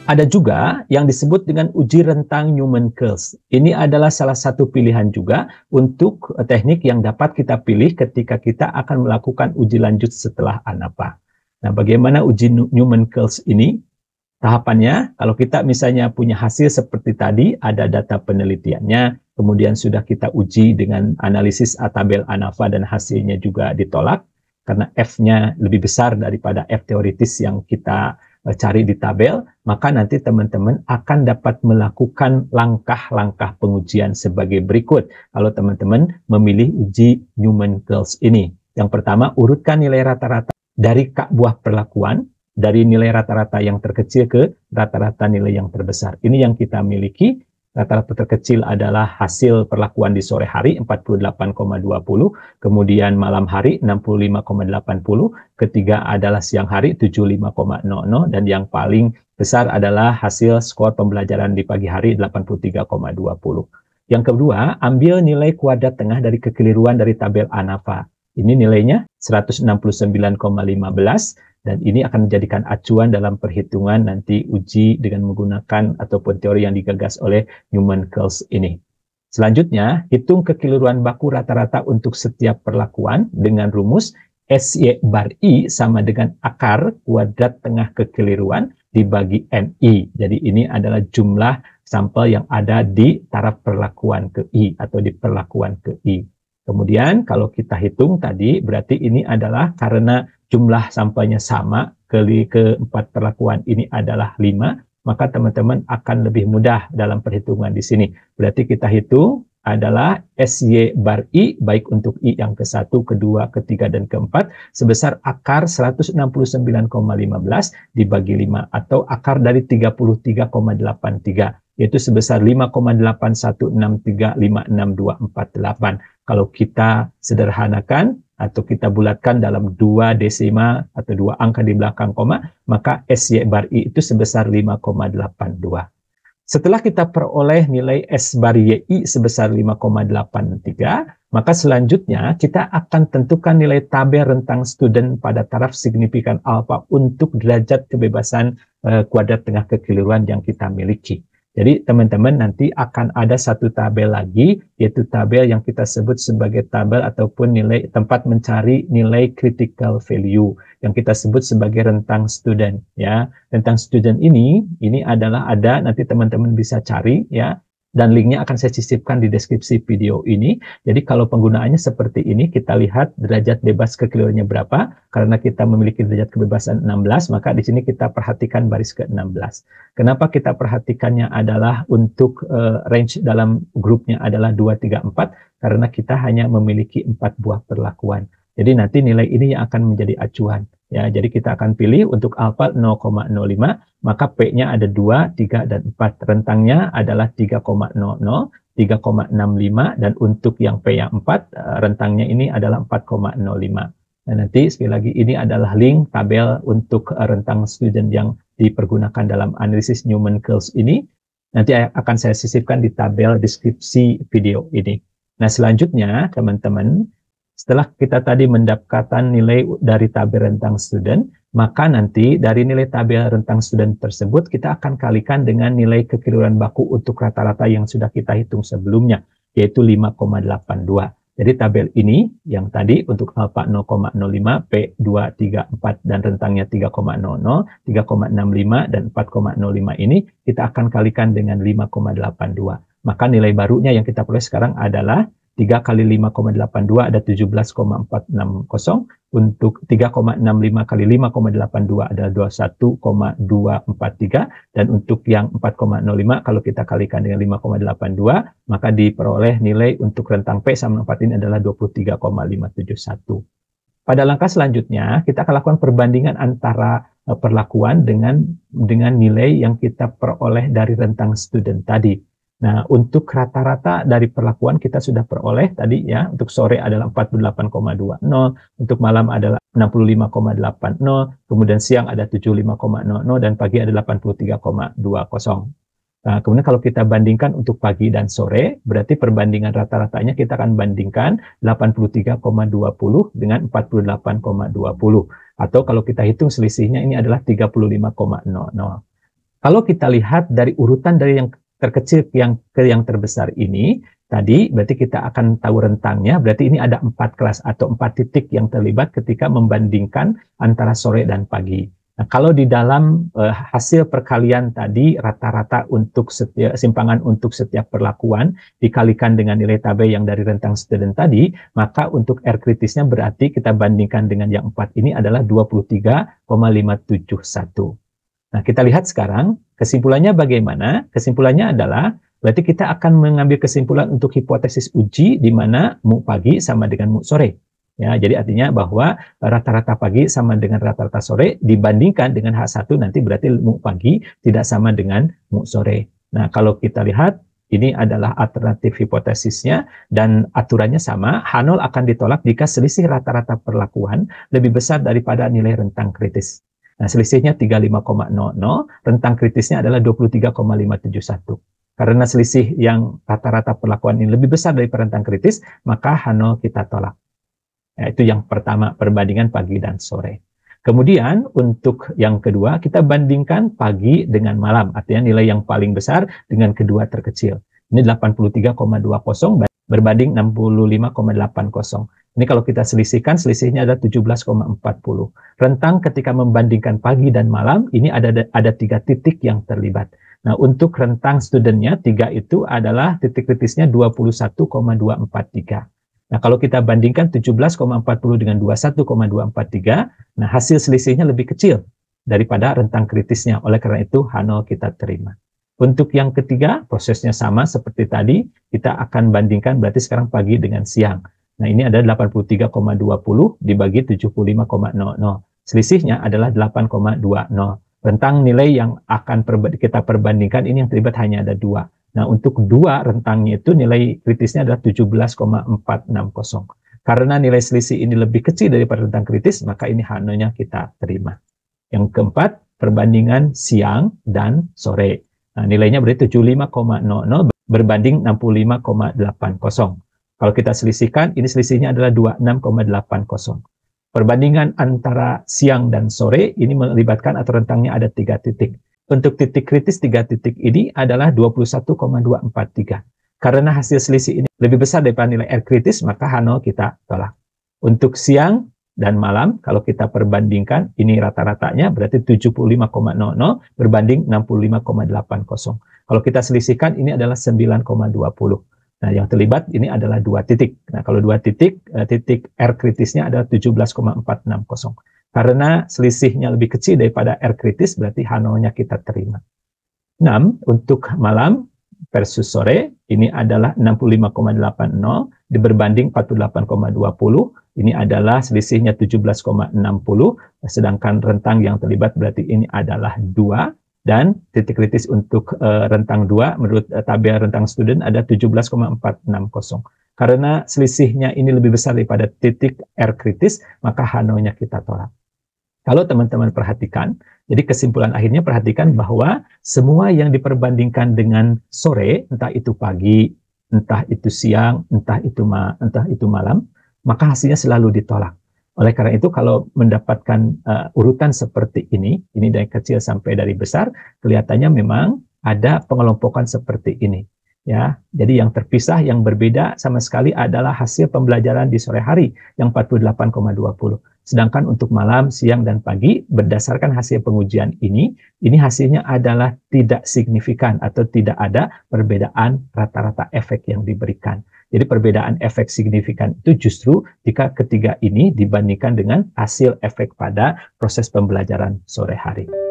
Ada juga yang disebut dengan uji rentang Newman-Coles. Ini adalah salah satu pilihan juga untuk teknik yang dapat kita pilih ketika kita akan melakukan uji lanjut setelah ANAPA. Nah, bagaimana uji Newman-Coles ini? Tahapannya, kalau kita misalnya punya hasil seperti tadi, ada data penelitiannya, kemudian sudah kita uji dengan analisis tabel ANAFA dan hasilnya juga ditolak, karena F-nya lebih besar daripada F teoritis yang kita cari di tabel, maka nanti teman-teman akan dapat melakukan langkah-langkah pengujian sebagai berikut. Kalau teman-teman memilih uji Newman-Coles ini. Yang pertama, urutkan nilai rata-rata dari buah perlakuan, dari nilai rata-rata yang terkecil ke rata-rata nilai yang terbesar. Ini yang kita miliki. Rata-rata terkecil adalah hasil perlakuan di sore hari 48,20, kemudian malam hari 65,80, ketiga adalah siang hari 75,00, dan yang paling besar adalah hasil skor pembelajaran di pagi hari 83,20. Yang kedua, ambil nilai kuadrat tengah dari kekeliruan dari tabel ANAFA. Ini nilainya 169,15, dan ini akan menjadikan acuan dalam perhitungan nanti uji dengan menggunakan ataupun teori yang digagas oleh Newman-Coles ini. Selanjutnya, hitung kekeliruan baku rata-rata untuk setiap perlakuan dengan rumus SY bar I sama dengan akar kuadrat tengah kekeliruan dibagi MI. Jadi ini adalah jumlah sampel yang ada di taraf perlakuan ke I atau di perlakuan ke I. Kemudian kalau kita hitung tadi, berarti ini adalah karena jumlah sampelnya sama, keempat perlakuan ini adalah 5, maka teman-teman akan lebih mudah dalam perhitungan di sini. Berarti kita hitung adalah SY bar I, baik untuk I yang ke-1, ke-2, ke-3, dan ke-4, sebesar akar 169,15 dibagi 5, atau akar dari 33,83, yaitu sebesar 5,8163562448. Kalau kita sederhanakan atau kita bulatkan dalam 2 desima atau 2 angka di belakang koma, maka SY bar I itu sebesar 5,82. Setelah kita peroleh nilai S bar YI sebesar 5,83, maka selanjutnya kita akan tentukan nilai tabel rentang student pada taraf signifikan alfa untuk derajat kebebasan kuadrat tengah kekeliruan yang kita miliki. Jadi teman-teman nanti akan ada satu tabel lagi, yaitu tabel yang kita sebut sebagai tabel ataupun nilai tempat mencari nilai critical value yang kita sebut sebagai rentang student, ya. Rentang student ini adalah ada, nanti teman-teman bisa cari, ya. Dan linknya akan saya sisipkan di deskripsi video ini. Jadi kalau penggunaannya seperti ini, kita lihat derajat bebas kekeliruannya berapa. Karena kita memiliki derajat kebebasan 16, maka di sini kita perhatikan baris ke-16. Kenapa kita perhatikannya adalah untuk range dalam grupnya adalah 2, 3, 4, karena kita hanya memiliki 4 buah perlakuan. Jadi nanti nilai ini yang akan menjadi acuan. Ya, jadi kita akan pilih untuk alfa 0,05, maka P-nya ada 2, 3, dan 4. Rentangnya adalah 3,00, 3,65, dan untuk yang P yang 4, rentangnya ini adalah 4,05. Nah, nanti sekali lagi ini adalah link tabel untuk rentang student yang dipergunakan dalam analisis Newman-Coles ini. Nanti akan saya sisipkan di tabel deskripsi video ini. Nah, selanjutnya teman-teman, setelah kita tadi mendapatkan nilai dari tabel rentang student, maka nanti dari nilai tabel rentang student tersebut kita akan kalikan dengan nilai kekeliruan baku untuk rata-rata yang sudah kita hitung sebelumnya, yaitu 5,82. Jadi tabel ini yang tadi untuk alfa 0,05, P 2, 3, 4 dan rentangnya 3,00, 3,65 dan 4,05 ini kita akan kalikan dengan 5,82. Maka nilai barunya yang kita peroleh sekarang adalah 3 kali 5,82 ada 17,460. Untuk 3,65 kali 5,82 adalah 21,243. Dan untuk yang 4,05 kalau kita kalikan dengan 5,82, maka diperoleh nilai untuk rentang P sama 4 ini adalah 23,571. Pada langkah selanjutnya, kita akan lakukan perbandingan antara perlakuan dengan nilai yang kita peroleh dari rentang student tadi. Nah, untuk rata-rata dari perlakuan kita sudah peroleh tadi ya, untuk sore adalah 48,20, untuk malam adalah 65,80, kemudian siang ada 75,00 dan pagi ada 83,20. Nah, kemudian kalau kita bandingkan untuk pagi dan sore, berarti perbandingan rata-ratanya kita akan bandingkan 83,20 dengan 48,20. Atau kalau kita hitung selisihnya ini adalah 35,00. Kalau kita lihat dari urutan dari yang terkecil ke yang terbesar ini, tadi berarti kita akan tahu rentangnya, berarti ini ada 4 kelas atau 4 titik yang terlibat ketika membandingkan antara sore dan pagi. Nah, kalau di dalam hasil perkalian tadi rata-rata untuk setiap simpangan untuk setiap perlakuan dikalikan dengan nilai tabel yang dari rentang student tadi, maka untuk R kritisnya berarti kita bandingkan dengan yang 4 ini adalah 23,571. Nah, kita lihat sekarang kesimpulannya bagaimana? Kesimpulannya adalah berarti kita akan mengambil kesimpulan untuk hipotesis uji di mana mu pagi sama dengan mu sore. Ya, jadi artinya bahwa rata-rata pagi sama dengan rata-rata sore dibandingkan dengan H1 nanti berarti mu pagi tidak sama dengan mu sore. Nah, kalau kita lihat ini adalah alternatif hipotesisnya dan aturannya sama, H0 akan ditolak jika selisih rata-rata perlakuan lebih besar daripada nilai rentang kritis. Nah, selisihnya 35,00, rentang kritisnya adalah 23,571. Karena selisih yang rata-rata perlakuan ini lebih besar dari rentang kritis, maka H0 kita tolak. Ya, itu yang pertama, perbandingan pagi dan sore. Kemudian untuk yang kedua, kita bandingkan pagi dengan malam. Artinya nilai yang paling besar dengan kedua terkecil. Ini 83,20 berbanding 65,80. Ini kalau kita selisihkan, selisihnya ada 17,40. Rentang ketika membandingkan pagi dan malam, ini ada 3 titik yang terlibat. Nah, untuk rentang studentnya, 3 itu adalah titik kritisnya 21,243. Nah, kalau kita bandingkan 17,40 dengan 21,243, nah hasil selisihnya lebih kecil daripada rentang kritisnya. Oleh karena itu, H0 kita terima. Untuk yang ketiga, prosesnya sama seperti tadi. Kita akan bandingkan berarti sekarang pagi dengan siang. Nah, ini ada 83,20 dibagi 75,00. Selisihnya adalah 8,20. Rentang nilai yang akan kita perbandingkan ini yang terlibat hanya ada 2. Nah, untuk 2 rentangnya itu nilai kritisnya adalah 17,460. Karena nilai selisih ini lebih kecil daripada rentang kritis, maka ini H0-nya kita terima. Yang keempat, perbandingan siang dan sore. Nah, nilainya berarti 75,00 berbanding 65,80. Kalau kita selisihkan, ini selisihnya adalah 26,80. Perbandingan antara siang dan sore ini melibatkan atau rentangnya ada 3 titik. Untuk titik kritis 3 titik ini adalah 21,243. Karena hasil selisih ini lebih besar daripada nilai R kritis, maka H0 kita tolak. Untuk siang dan malam, kalau kita perbandingkan, ini rata-ratanya berarti 75,00 berbanding 65,80. Kalau kita selisihkan, ini adalah 9,20. Nah, yang terlibat ini adalah 2 titik. Nah, kalau 2 titik, titik R kritisnya adalah 17,460. Karena selisihnya lebih kecil daripada R kritis, berarti H0-nya kita terima. 6, untuk malam versus sore, ini adalah 65,80 berbanding 48,20. Ini adalah selisihnya 17,60, sedangkan rentang yang terlibat berarti ini adalah 2. Dan titik kritis untuk rentang 2, menurut tabel rentang student ada 17,460. Karena selisihnya ini lebih besar daripada titik R kritis, maka H0-nya kita tolak. Kalau teman-teman perhatikan, jadi kesimpulan akhirnya perhatikan bahwa semua yang diperbandingkan dengan sore, entah itu pagi, entah itu siang, entah itu malam, maka hasilnya selalu ditolak. Oleh karena itu, kalau mendapatkan urutan seperti ini dari kecil sampai dari besar, kelihatannya memang ada pengelompokan seperti ini. Ya, jadi yang terpisah, yang berbeda sama sekali adalah hasil pembelajaran di sore hari yang 48,20. Sedangkan untuk malam, siang, dan pagi, berdasarkan hasil pengujian ini hasilnya adalah tidak signifikan atau tidak ada perbedaan rata-rata efek yang diberikan. Jadi perbedaan efek signifikan itu justru jika ketiga ini dibandingkan dengan hasil efek pada proses pembelajaran sore hari.